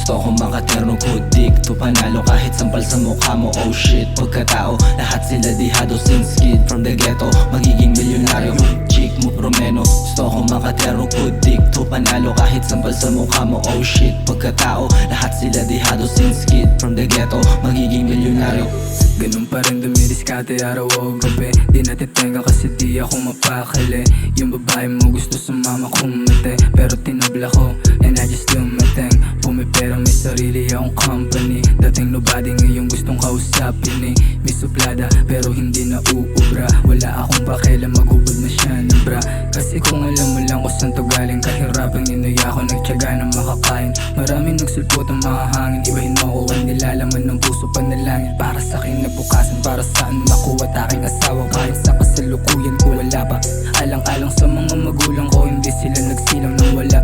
Gusto ko makaterno kudik to panalo kahit sampal sa mukha mo. Oh shit, pagkatao lahat sila dihado since kid from the ghetto. Magiging milyonaryo, chick mo promeno. Gusto ko makaterno kudik to panalo kahit sampal sa mukha mo. Oh shit, pagkatao lahat sila dihado since kid from the ghetto. Magiging milyonaryo. Ganun pa rin dumidiskate araw o gabi. Di natitenga kasi di ako mapakali. Yung babae mo gusto sumama kumite, pero tinabla ko and I just do my thing. Pumipera may sarili akong company. Dating nobody ngayon gustong kausapin eh. May suplada pero hindi na uubra. Wala akong pakialam magubod na siya ng bra. Kasi kung alam mo lang kung saan to galing, kahirapang inuya ako nagtyaga na makakain. Maraming nagsulpot ang makahangin. Ibahin mo ko ang nilalaman ng puso panalangin. Para sa akin bukasan, para saan makuha aking asawa. Kahit sa kasalukuyan ko wala pa. Alang-alang sa mga magulang ko, hindi sila nagsilang nang wala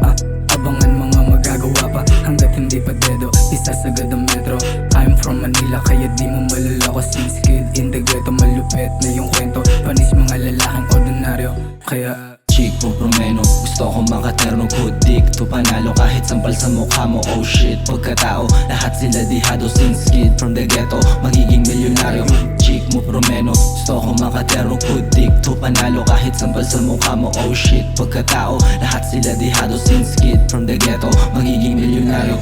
abangan mga magagawa pa. Hanggat hindi pa dedo, isasagad ang metro. I'm from Manila kaya di mo malala ko. Since kid in the ghetto, malupit na yung kwento. Panis mga lalaking ordinaryo. Kaya chick mo promeno. Gusto ko makaterno kudik to panalo kahit sampal sa mukha mo. Oh shit, pagkatao lahat sila dihado since kid from the ghetto. Magiging milyonaryo, chick mo promeno. Gusto ko makaterno kudik to panalo kahit sampal sa mukha mo. Oh shit, pagkatao lahat sila dihado since kid from the ghetto. Magiging milyonaryo.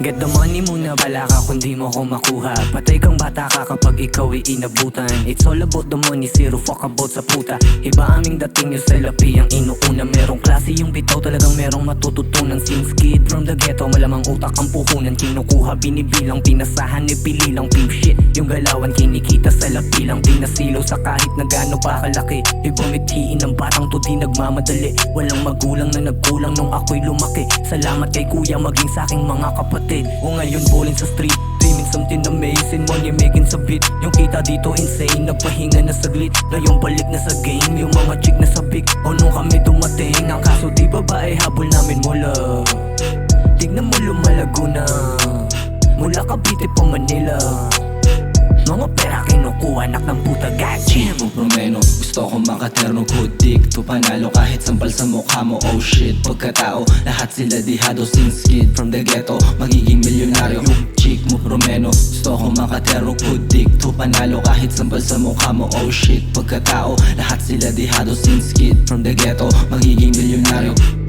Get the money muna, bala ka kung di mo ko makuha. Patay kang bata ka kapag ikaw ay inabutan. It's all about the money, zero fuck about sa puta. Iba aming dating yung salapi ang inuuna. Merong klase yung bitaw, talagang merong matututunan. Since kid from the ghetto, malamang utak ang puhunan. Kinukuha, binibilang, pinasahan, ipililang pimp shit. Yung galawan kinikita sa lapilang. Pinasilaw sa kahit na gaano pa kalaki. Ibumithiin ng batang to di nagmamadali. Walang magulang na nagkulang nung ako'y lumaki. Salamat kay kuya maging saking mga kapatid. O ngayon bowling sa street, dreaming something amazing, money making sa beat. Yung kita dito insane, nagpahinga na saglit. Ngayong balik na sa game, yung mga chick na sabik. O nung kami dumating, ang kaso di babae habol namin mula. Tignan mo lumalago na, mula Cavite pa Manila. Mga pera kinukuha, anak ng puta gachi. Chick mo promeno. Gusto ko makaterno kudik to panalo kahit sampal sa mukha mo. Oh shit, pagkatao lahat sila dihado since kid from the ghetto. Magiging milyonaryo, chick mo promeno. Gusto ko makaterno kudik to panalo kahit sampal sa mukha mo. Oh shit, pagkatao lahat sila dihado since kid from the ghetto. Magiging milyonaryo.